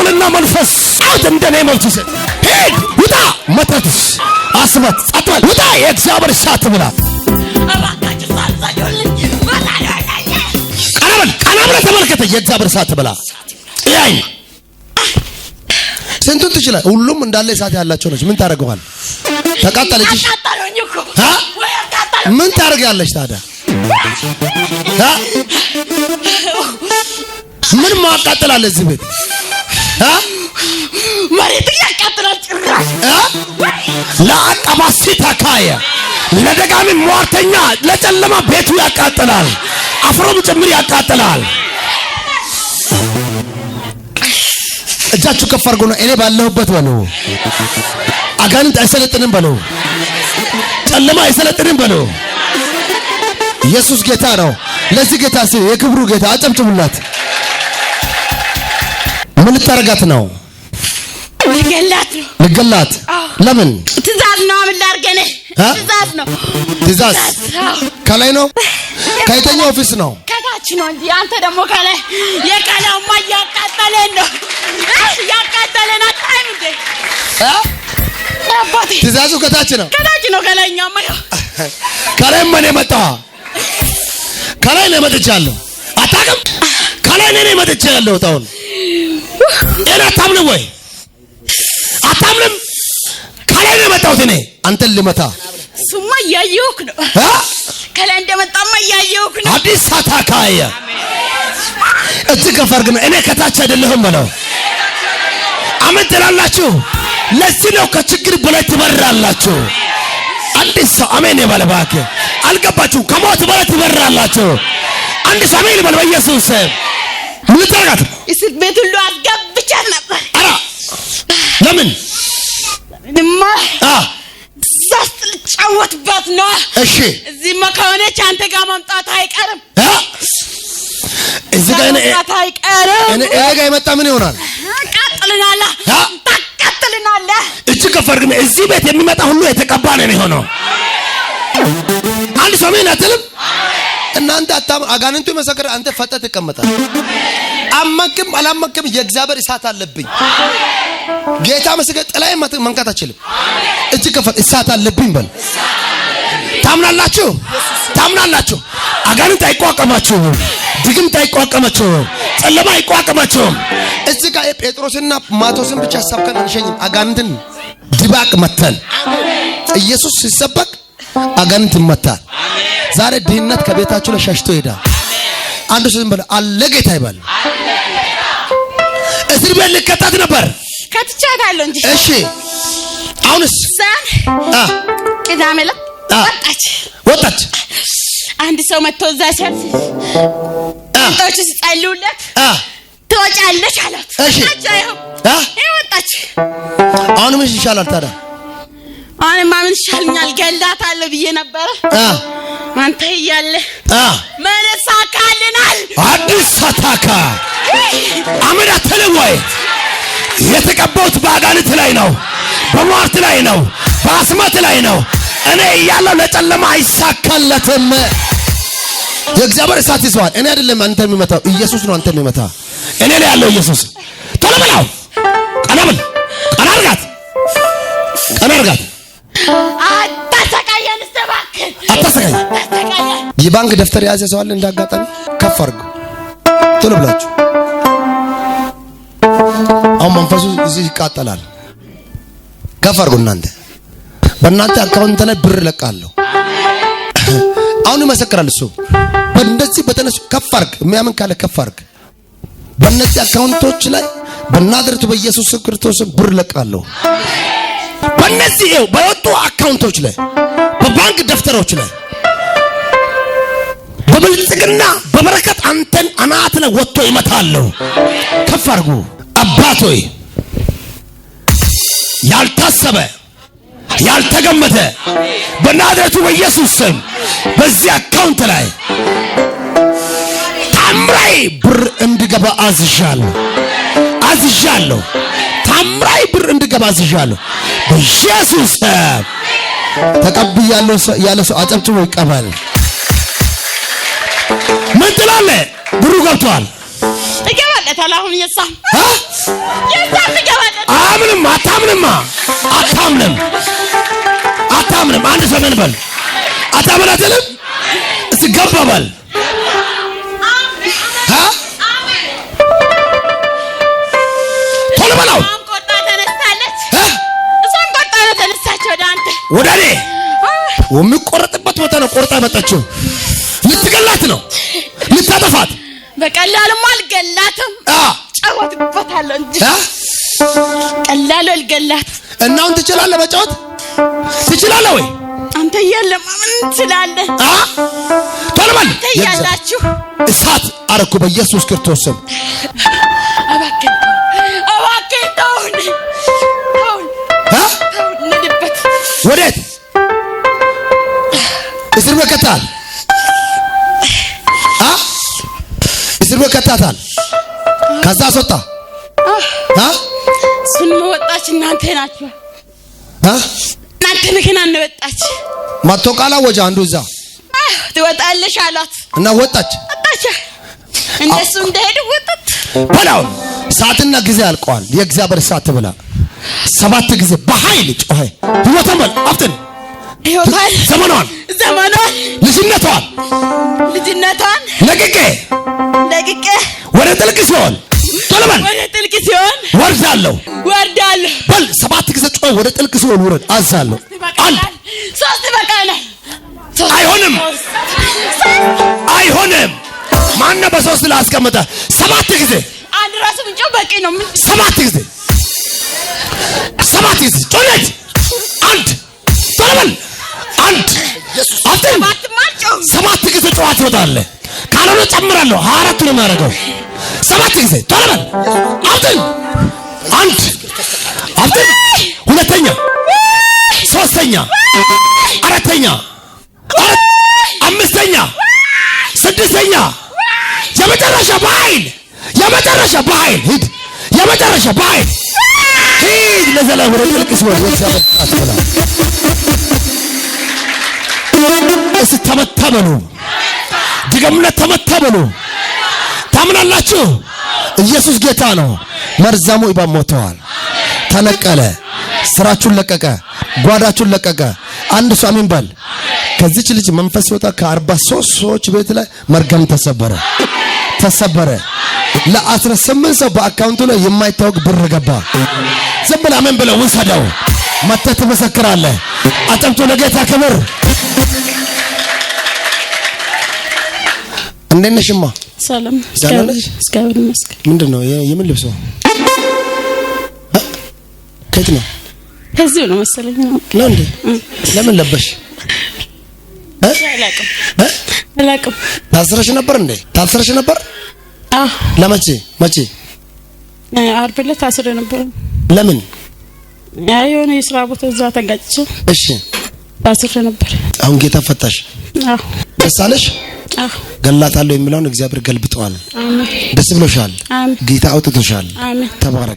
ተንኮልና መንፈስ አውት እንደኔ መልስ ሄድ ውጣ መተትስ አስበት ጸጥበል ውጣ የእግዚአብሔር እሳት ብላ አባካችሁ ሳልዘዩልኝ ቀናብለ ተመልከተ የእግዚአብሔር እሳት ብላ ያይ ስንቱን ትችላል ሁሉም እንዳለ እሳት ያላቸው ነች ምን ታረጋዋል ተቃጠለች ምን ታረጋለች ታዲያ ምን ማቃጠላል እዚህ ቤት መሬት ያቃጥላል ጭራሽ ለአቀባሲታካያ ለደጋሚ ሟርተኛ ለጨለማ ቤቱ ያቃጥላል አፍሮም ጭምር ያቃጥላል እጃችሁ ከፍ አድርጉና እኔ ባለሁበት በለው አጋንንት አይሰለጥንም በለው ጨለማ አይሰለጥንም በለው ኢየሱስ ጌታ ነው ለዚህ ጌታ ሲል የክብሩ ጌታ አጨብጭቡላት ምን ታረጋት ነው ልገላት ለምን ትእዛዝ ነው ምን ላርገነ ትእዛዝ ነው ትእዛዝ ከላይ ነው ከየትኛው ኦፊስ ነው ከታች ነው እንጂ አንተ ደግሞ ከላይ የቀላውማ ያቃጠለን ነው ያቃጠለን አታይም እንዴ አባቴ ትእዛዙ ከታች ነው ከላይኛማ ከላይ ምን መጣ ከላይ ነው መጥቻለሁ አታውቅም ከላይ ነው መጥቻለሁ ታውን እኔ አታምንም ወይ አታምንም ከላይ ነው መጣሁት እኔ አንተን ልመታ ሱማ ያየውክ ነው ከላይ እንደመጣማ ያየውክ ነው አዲስ ሳታካየ እዚህ ከፈርግነ እኔ ከታች አይደለሁም በለው አመን ትላላችሁ ለዚህ ነው ከችግር በላይ ትበራላችሁ አዲስ ሰው አሜን ይበልባክ አልገባችሁ ከሞት በላይ ትበራላችሁ አንድ ሰው አሜን ይበል በኢየሱስ ምን ታረጋት እስር ቤት ሁሉ አስገብቻት ነበር አራ ለምን እንማ ልጫወትበት ነው እሺ እዚህ መካወነች አንተ ጋር መምጣት አይቀርም እዚህ ጋር እኔ ጋር የመጣ ምን ይሆናል ታቃጥልናላ እቺ ከፈርግነ እዚህ ቤት የሚመጣ ሁሉ የተቀባ ነው የሚሆነው አንድ ሰው ምን አትልም እናንተ አጋንንቱ መሰከረ አንተ ፈጠት ተቀመጣ አመክም አላመክም የእግዚአብሔር እሳት አለብኝ ጌታ መስገ ጥላይ መንካት አችልም እቺ ከፈት እሳት አለብኝ በል ታምናላችሁ አጋንንት አይቋቋማችሁ ድግምት አይቋቋማችሁ ጨለማ አይቋቋማችሁ እዚህ ጋር ጴጥሮስና ማቶስን ብቻ ሰብከን አንሸኝ አጋንንትን ድባቅ መተን ኢየሱስ ሲሰበክ አጋንንት ይመታል ዛሬ ድህነት ከቤታችሁ ላይ ሸሽቶ ይሄዳል አንዱ ዝም ብሎ አለ ጌታ ይባል እስር ቤት ልከታት ነበር ከትቻታለሁ እንጂ እሺ አሁንስ ቅዳሜ ዕለት ወጣች አንድ ሰው መጥቶ እዛ ሲያልፍ አንተዎች ሲጸልዩለት ትወጫለሽ አላት እሺ ወጣች አሁን ምን ይሻላል ታዲያ አሁን ማምን ይሻልኛል ገላታለሁ ብዬ ነበር አንተ ይያለ መለሳካልናል አዲስ ሳታካ አመዳ ተለወይ የተቀባውት ባጋንንት ላይ ነው በሟርት ላይ ነው በአስማት ላይ ነው እኔ ያለው ለጨለማ አይሳካለትም የእግዚአብሔር እሳት ይዟል እኔ አይደለም አንተ የሚመታው ኢየሱስ ነው አንተ የሚመታ እኔ ላይ ያለው ኢየሱስ ተለበላው ቀናብል ቀናርጋት አታሰቃይ የባንክ ደፍተር ያዘ ሰው አለ እንዳጋጣሚ ከፍ አድርጉ ቶሎ ብላችሁ አሁን መንፈሱ እዚህ ይቃጠላል ከፍ አድርጉ እናንተ በእናንተ አካውንት ላይ ብር ለቃለሁ አሁን ይመሰክራል እሱ በእንደዚህ በተነሱ ከፍ አድርግ የሚያምን ካለ ከፍ አድርግ በእነዚህ አካውንቶች ላይ በናዝሬቱ በኢየሱስ ክርስቶስ ብር ለቃለሁ በእነዚህ በወጡ አካውንቶች ላይ በባንክ ደፍተሮች ላይ በብልጽግና በበረከት አንተን አናት ላይ ወጥቶ ይመታለሁ ከፍ አድርጉ አባቶይ ያልታሰበ ያልተገመተ በናዝሬቱ በኢየሱስ ስም በዚህ አካውንት ላይ ታምራይ ብር እንድገባ አዝዣለሁ ታምራይ ብር እንድገባ አዝዣለሁ በኢየሱስ ስም ተቀብያለሁ ያለ ሰው አጨብጭቦ ይቀበል ምን ትላለህ ብሩ ገብቷል ይገባለታል። አሁን የሳም ይገባለታል። አታምንም። አንድ ሰመን በል አታምናትልም። እስቲ ገባ በል ቶሎ በላው። ቆጣ ተነስታለች። እሷን ቆጣ ተነሳች ወደ አንተ ወደ እኔ የሚቆረጥበት ቦታ ነው ቆርጣ መጣችው። ልትገላት ነው ልታጠፋት። በቀላሉም አልገላትም። ጫወትበታለሁ እንጂ ቀላሉ አልገላት። እና አሁን ትችላለህ፣ መጫወት ትችላለህ ወይ? አንተ የለም ምን ትላለህ? ቶሎ በል ትያላችሁ። እሳት አረኩ በኢየሱስ ክርስቶስ ስም። እባክህ ተውን። ንድበት ወዴት እስር ቤት ከተሃል? እስር ቤት ከታታል። ከዛ አስወጣ። እሱን ወጣች። እናንተ ናችሁ። እናንተ መኪና እንወጣች መጥቶ ቃል አወጀ። አንዱ እዛ ትወጣለሽ አሏት እና ወጣች። እነሱ እንደሄዱ ወጣች። በላው ሰዓትና ጊዜ አልቀዋል። የእግዚአብሔር ሰዓት ብላ 7 ጊዜ በኃይል ጮኸ። ህይወቷን በል አፍጥን። ዘመኗን ልጅነቷን ለቅቄ ወደ ጥልቅ ሲሆን ቶሎ በል ወርዳለሁ በል 7 ጊዜ ጮኸ። ወደ ጥልቅ ሲሆን ውረድ አዛለሁ። አንድ 3 በቃናል። አይሆንም። ማነው በ3 ላይ አስቀመጠ? 7 ጊዜ አንድ ራሱ ብቻ በቂ ነው። 7 ጊዜ ጮኸች። አንድ ቶሎ በል አንድ አጥም 7 ጊዜ ጮኸት ትወጣለህ። ካልሆነ ጨምራለሁ 24 ነው የማደርገው። 7 ጊዜ ቶሎ በል አጥም አንድ አጥም ሁለተኛ ሶስተኛ አራተኛ አምስተኛ ስድስተኛ የመጨረሻ በኃይል ሂድ። የመጨረሻ በኃይል ሂድ። ለዘላለም ወደ ጥልቅ ሲሆን ወደ እስ ተመታበሉ ድገምነት ተመታበሉ። ታምናላችሁ? ኢየሱስ ጌታ ነው። መርዛሙ እባብ ሞተዋል፣ ተነቀለ። ስራችሁን ለቀቀ፣ ጓዳችሁን ለቀቀ። አንድ ሰው አሜን በል። ከዚች ልጅ መንፈስ ወጣ። ከ43 ሰዎች ቤት ላይ መርገም ተሰበረ። ለ18 ሰው በአካውንቱ ላይ የማይታወቅ ብር ገባ። ዝም ብለህ አሜን ብለህ ውሰደው። መተህ ትመሰክራለህ። አጨብጭቡ ለጌታ ክብር። እንዴት ነሽማ? ሰላም እስካሁን መስከረ ምንድን ነው የምን ልብስ ነው? ከየት ነው? ከዚህ ነው መሰለኝ ነው እንዴ? ለምን ለበሽ? አላውቅም። ታስረሽ ነበር? ለመቼ ዓርብ ዕለት ታስሬ ነበር። ለምን? የሆነ የስራ ቦታ እዛ ተጋጭቼ። እሺ ታስሬ ነበር። አሁን ጌታ ፈታሽ? ደስ አለሽ? ገላታለሁ የሚለውን እግዚአብሔር ገልብጠዋል። አሜን። ደስ ብሎሻል? ጌታ አውጥቶሻል። አሜን። ተባረክ።